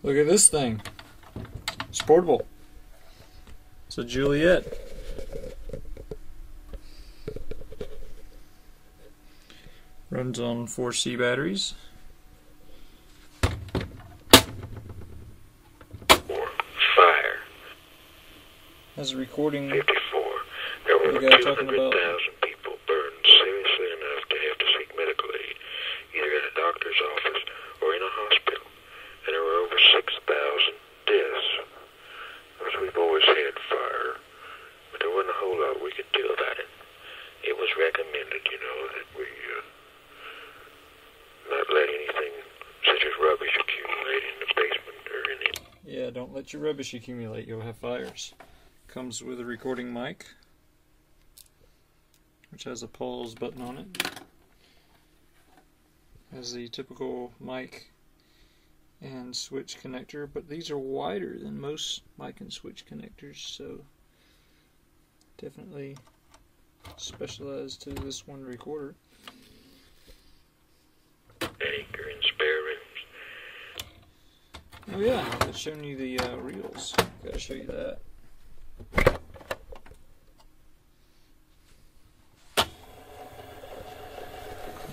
Look at this thing. It's portable. It's a Juliette. Runs on 4C batteries. Fire. Has a recording. 54. There were The guy talking 200,000 about. people burned seriously enough to have to seek medical aid, either at a doctor's office or in a hospital. And there were over 6,000 deaths. Because we've always had fire, but there wasn't a whole lot we could do about it. It was recommended, that we not let anything such as rubbish accumulate in the basement or in the... Yeah, don't let your rubbish accumulate. You'll have fires. Comes with a recording mic, which has a pause button on it. Has the typical mic and switch connector, but these are wider than most mic and switch connectors, so definitely specialized to this one recorder. Anchor and spare rooms. Oh yeah, I've shown you the reels. Gotta show you that.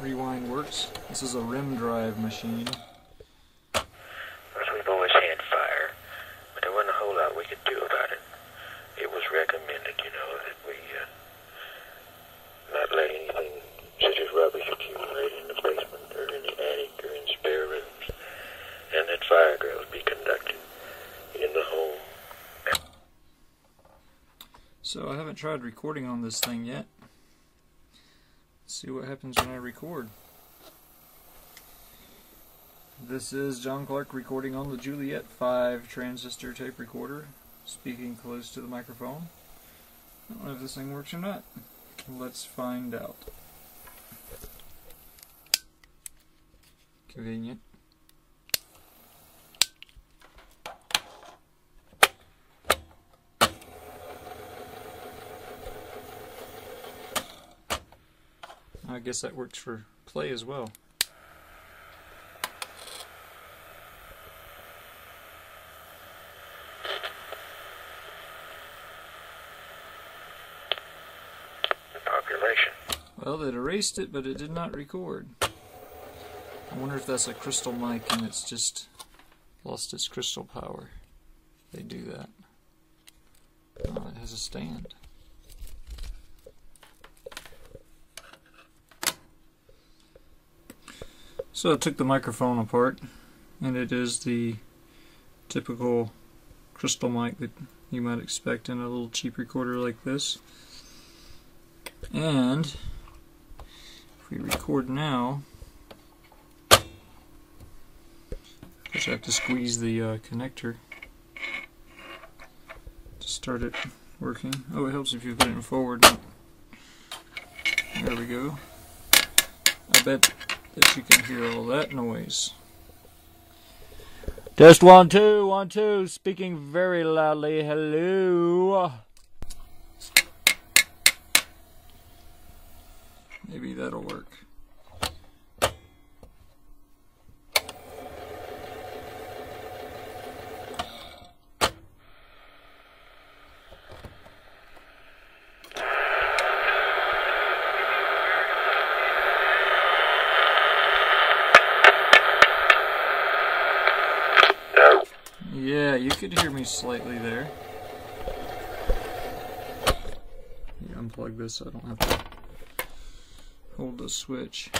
Rewind works. This is a rim drive machine. Because we've always had fire, but there wasn't a whole lot we could do about it. It was recommended, that we not let anything such as rubbish accumulate in the basement or in the attic or in spare rooms, and that fire drills be conducted in the home. So I haven't tried recording on this thing yet. Let's see what happens when I record. This is John Clark recording on the Juliette 5 transistor tape recorder, speaking close to the microphone. I don't know if this thing works or not. Let's find out. Convenient. I guess that works for play as well. Population. Well, it erased it, but it did not record. I wonder if that's a crystal mic and it's just lost its crystal power. They do that. Oh, it has a stand. So I took the microphone apart, and it is the typical crystal mic that you might expect in a little cheap recorder like this. And if we record now, I have to squeeze the connector to start it working. Oh, it helps if you put it in forward. There we go. I bet that you can hear all that noise. Test 1 2 1 2, speaking very loudly. Hello. Maybe that'll work. Yeah, you could hear me slightly there. Unplug this so I don't have to hold the switch.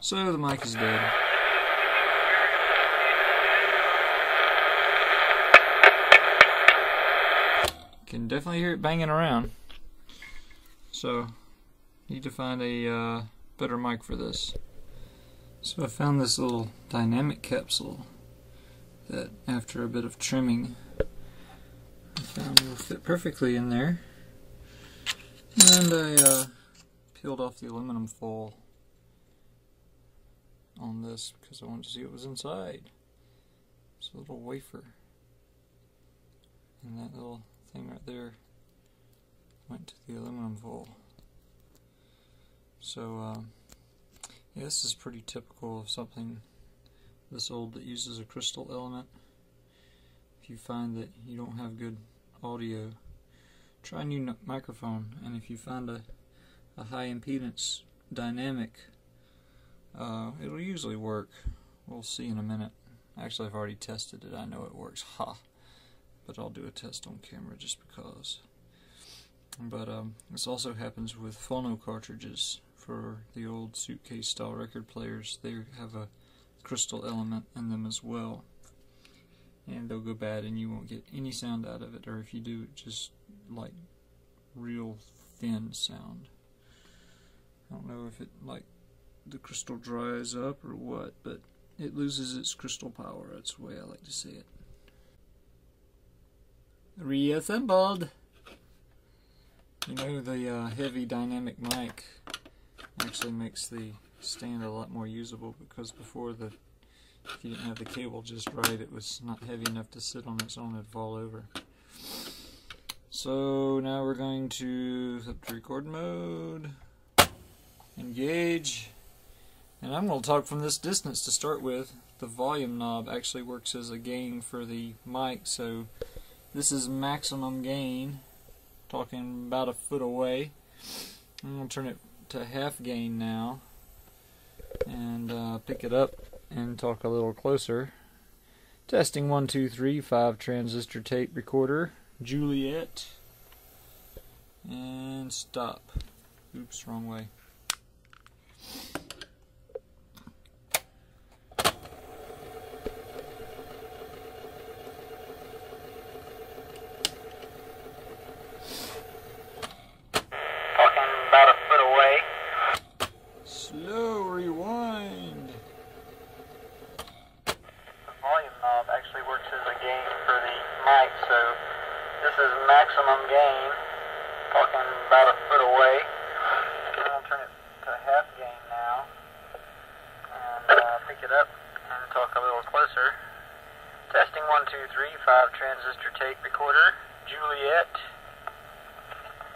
So the mic is dead. Can definitely hear it banging around. So need to find a better mic for this. So I found this little dynamic capsule that after a bit of trimming I found will fit perfectly in there. And I peeled off the aluminum foil on this because I wanted to see what was inside. It's a little wafer. And that little thing right there went to the aluminum foil. So yeah, this is pretty typical of something this old that uses a crystal element. If you find that you don't have good audio, try a new microphone, and if you find a high impedance dynamic, it'll usually work. We'll see in a minute. Actually, I've already tested it. I know it works. Ha! But I'll do a test on camera just because. But this also happens with phono cartridges for the old suitcase style record players. They have a crystal element in them as well, and they'll go bad and you won't get any sound out of it, or if you do, just like real thin sound. I don't know if it, like, the crystal dries up or what, but it loses its crystal power. That's the way I like to say it. Reassembled. You know, the heavy dynamic mic actually makes the stand a lot more usable, because before, if you didn't have the cable just right, it was not heavy enough to sit on its own, it'd fall over. So now we're going to flip to record mode, engage, and I'm going to talk from this distance to start with. The volume knob actually works as a gain for the mic, so this is maximum gain, talking about a foot away. I'm going to turn it to half gain now, and pick it up and talk a little closer. Testing 1, 2, 3, 5 transistor tape recorder, Juliette, and stop. Oops, wrong way. About a foot away. Slow rewind. The volume knob actually works as a gain for the mic, so this is maximum gain. Talking about a foot away. I'm going to turn it to half gain now, and pick it up and talk a little closer. Testing 1, 2, 3, 5 transistor tape recorder, Juliette,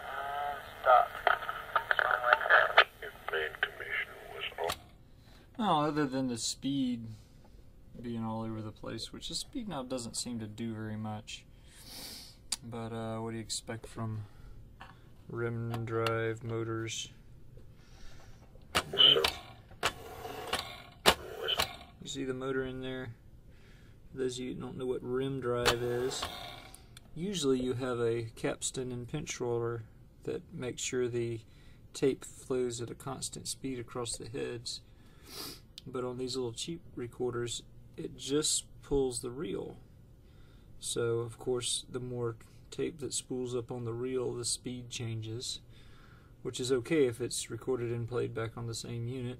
and stop. Oh, other than the speed being all over the place, which the speed knob doesn't seem to do very much. But what do you expect from rim drive motors? You see the motor in there? For those of you who don't know what rim drive is, usually you have a capstan and pinch roller that makes sure the tape flows at a constant speed across the heads. But on these little cheap recorders, it just pulls the reel. So of course, the more tape that spools up on the reel, the speed changes, which is okay if it's recorded and played back on the same unit,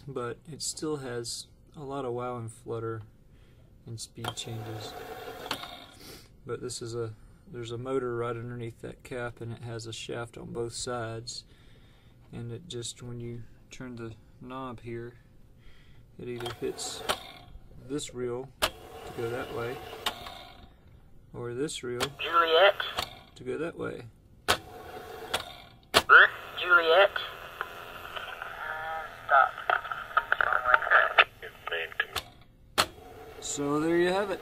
but it still has a lot of wow and flutter and speed changes. But this is there's a motor right underneath that cap, and it has a shaft on both sides, and it just, when you turn the knob here, it either hits this reel to go that way, or this reel Juliette to go that way. Juliette, stop. So there you have it.